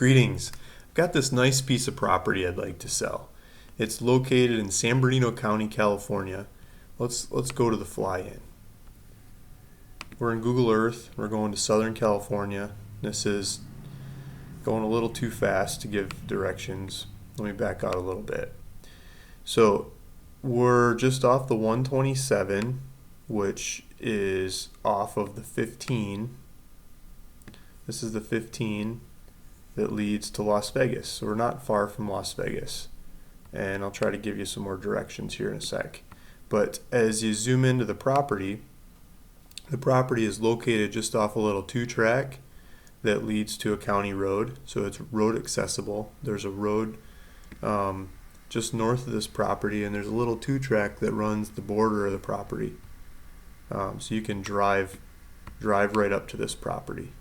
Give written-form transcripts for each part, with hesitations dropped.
Greetings. I've got this nice piece of property I'd like to sell. It's located in San Bernardino County, California. Let's go to the fly-in. We're in Google Earth. We're going to Southern California. This is going a little too fast to give directions. Let me back out a little bit. So we're just off the 127, which is off of the 15. This is the 15 that leads to Las Vegas. So we're not far from Las Vegas. And I'll try to give you some more directions here in a sec. But as you zoom into the property is located just off a little 2-track that leads to a county road. So it's road accessible. There's a road just north of this property, and there's a little 2-track that runs the border of the property. So you can drive right up to this property.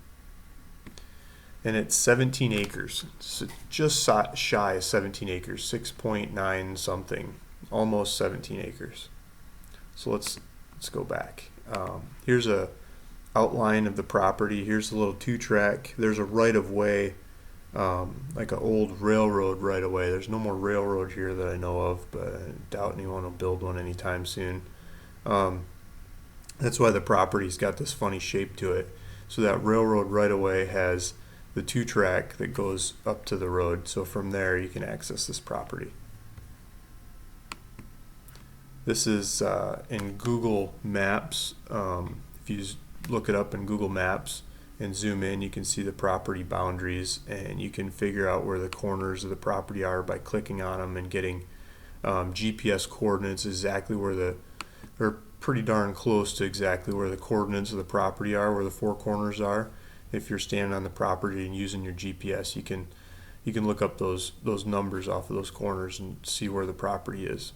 And it's 17 acres. It's just shy of 17 acres, 6.9 something, almost 17 acres. So let's go back. Here's a outline of the property. Here's the little 2-track. There's a right-of-way, like an old railroad right-of-way. There's no more railroad here that I know of, but I doubt anyone will build one anytime soon. That's why the property's got this funny shape to it. So that railroad right-of-way has the 2-track that goes up to the road. So from there you can access this property. This is in Google Maps. If you look it up in Google Maps and zoom in, you can see the property boundaries, and you can figure out where the corners of the property are by clicking on them and getting GPS coordinates exactly where or pretty darn close to exactly where the coordinates of the property are, where the 4 corners are. If you're standing on the property and using your GPS, you can look up those numbers off of those corners and see where the property is.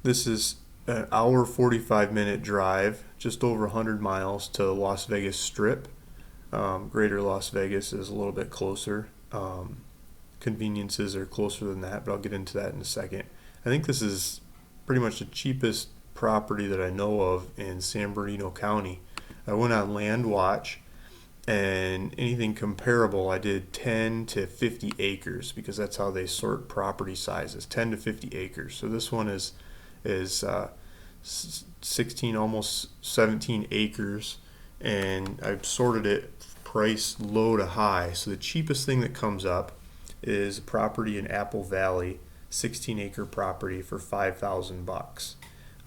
This is an hour 45-minute drive, just over 100 miles to Las Vegas Strip. Greater Las Vegas is a little bit closer. Conveniences are closer than that, but I'll get into that in a second. I think this is pretty much the cheapest property that I know of in San Bernardino County. I went on Land Watch, and anything comparable I did 10 to 50 acres, because that's how they sort property sizes, 10 to 50 acres. So this one is 16, almost 17 acres, and I've sorted it price low to high. So the cheapest thing that comes up is a property in Apple Valley, 16-acre property for $5,000.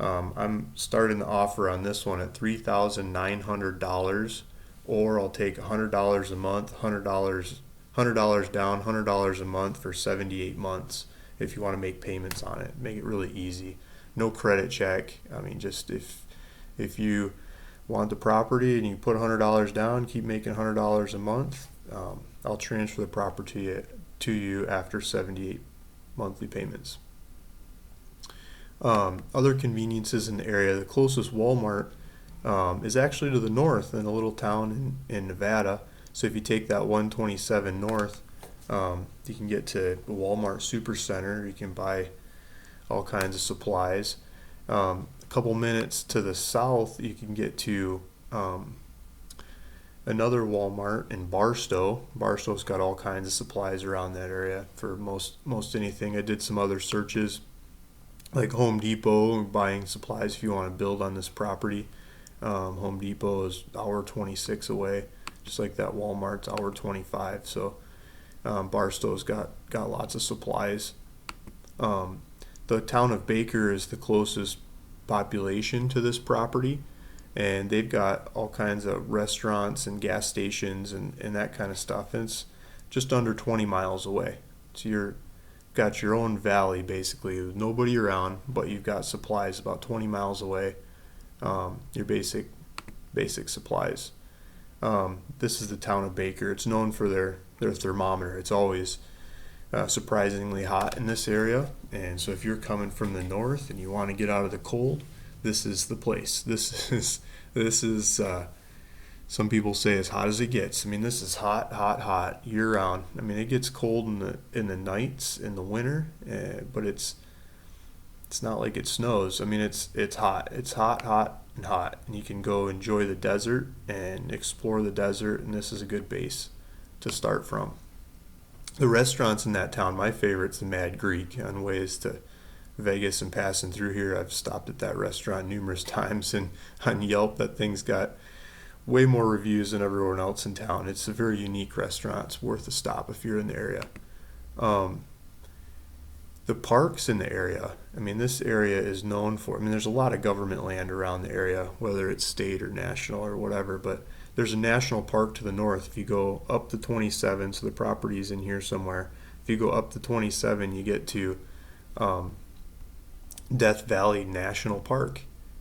I'm starting the offer on this one at $3,900, or I'll take $100 a month, $100 down, $100 a month for 78 months if you want to make payments on it. Make it really easy. No credit check. I mean, just if you want the property and you put $100 down, keep making $100 a month, I'll transfer the property to you after 78 monthly payments. Other conveniences in the area, the closest Walmart is actually to the north in a little town in Nevada. So if you take that 127 north, you can get to the Walmart Supercenter. You can buy all kinds of supplies. A couple minutes to the south, you can get to another Walmart in Barstow. Barstow's got all kinds of supplies around that area for most anything. I did some other searches, like Home Depot, buying supplies if you want to build on this property. Home Depot is hour 26 away, just like that Walmart's hour 25. So Barstow's got lots of supplies. The town of Baker is the closest population to this property, and they've got all kinds of restaurants and gas stations and that kind of stuff. And it's just under 20 miles away. So you've got your own valley basically with nobody around, but you've got supplies about 20 miles away. Your basic supplies. This is the town of Baker. It's known for their thermometer. It's always surprisingly hot in this area, and so if you're coming from the north and you want to get out of the cold, this is the place. This is some people say as hot as it gets. I mean, this is hot year round. I mean, it gets cold in the nights in the winter, but it's not like it snows. I mean, it's hot. It's hot, and you can go enjoy the desert and explore the desert, and this is a good base. to start from. The restaurants in that town, my favorite's the Mad Greek on ways to Vegas and passing through here. I've stopped at that restaurant numerous times, and on Yelp that thing's got way more reviews than everyone else in town. It's a very unique restaurant. It's worth a stop if you're in the area. The parks in the area, I mean, this area is known for, I mean, there's a lot of government land around the area, whether it's state or national or whatever, but there's a national park to the north. If you go up the 27, so the property's in here somewhere, if you go up the 27, you get to Death Valley National Park,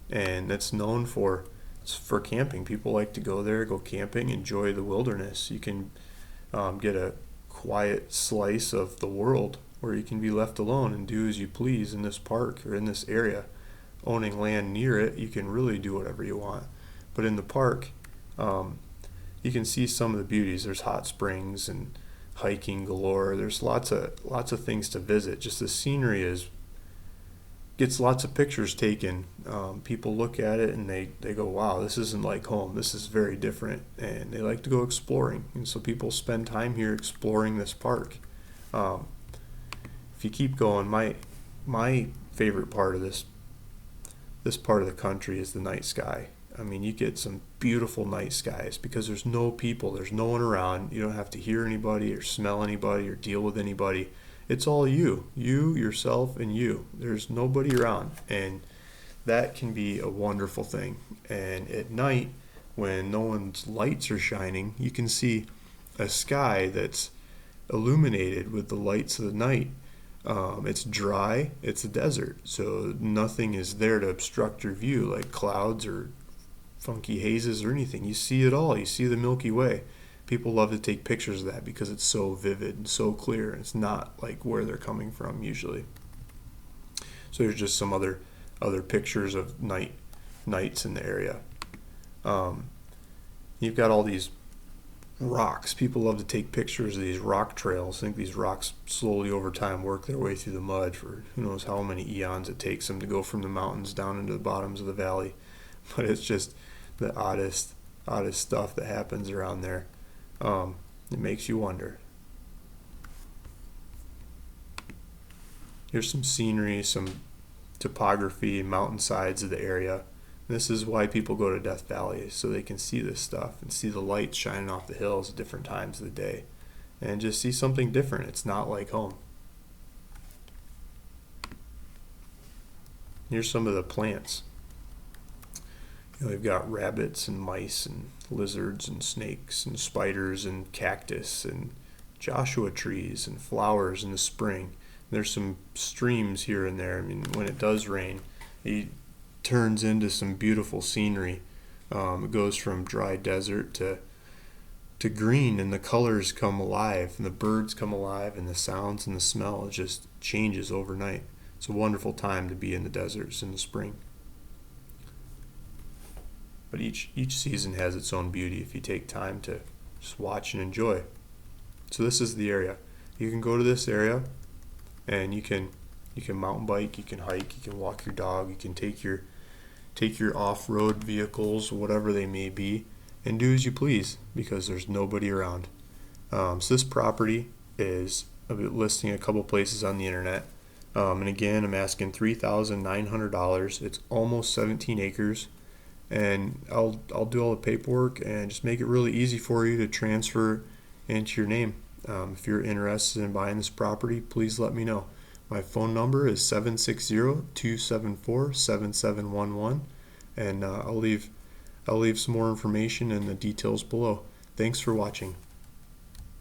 and it's known for camping. People like to go there, go camping, enjoy the wilderness. You can get a quiet slice of the world where you can be left alone and do as you please in this park or in this area. Owning land near it, you can really do whatever you want. But in the park, you can see some of the beauties. There's hot springs and hiking galore. There's lots of things to visit. Just the scenery gets lots of pictures taken. People look at it and they go, wow, this isn't like home. This is very different. And they like to go exploring. And so people spend time here exploring this park. If you keep going, my favorite part of this part of the country is the night sky. I mean, you get some beautiful night skies because there's no people, there's no one around. You don't have to hear anybody or smell anybody or deal with anybody. It's all you, yourself, and you. There's nobody around, and that can be a wonderful thing. And at night, when no one's lights are shining, you can see a sky that's illuminated with the lights of the night. It's dry, it's a desert, so nothing is there to obstruct your view, like clouds or funky hazes or anything. You see it all. You see the Milky Way. People love to take pictures of that because it's so vivid and so clear. It's not like where they're coming from usually. So there's just some other pictures of nights in the area. You've got all these rocks. People love to take pictures of these rock trails. I think these rocks slowly over time work their way through the mud for who knows how many eons it takes them to go from the mountains down into the bottoms of the valley. But it's just the oddest stuff that happens around there. It makes you wonder. Here's some scenery, some topography, mountainsides of the area. This is why people go to Death Valley, so they can see this stuff and see the lights shining off the hills at different times of the day and just see something different. It's not like home. Here's some of the plants. We've got rabbits and mice and lizards and snakes and spiders and cactus and Joshua trees and flowers in the spring. There's some streams here and there. I mean, when it does rain, it turns into some beautiful scenery. It goes from dry desert to green, and the colors come alive, and the birds come alive, and the sounds and the smell, it just changes overnight. It's a wonderful time to be in the deserts in the spring. But each season has its own beauty if you take time to just watch and enjoy. So this is the area. You can go to this area and you can mountain bike, you can hike, you can walk your dog, you can take your off-road vehicles, whatever they may be, and do as you please because there's nobody around. So this property is listing a couple places on the internet. And again, I'm asking $3,900. It's almost 17 acres. And I'll do all the paperwork and just make it really easy for you to transfer into your name. If you're interested in buying this property, please let me know. My phone number is 760-274-7711, and I'll leave some more information and the details below. Thanks for watching.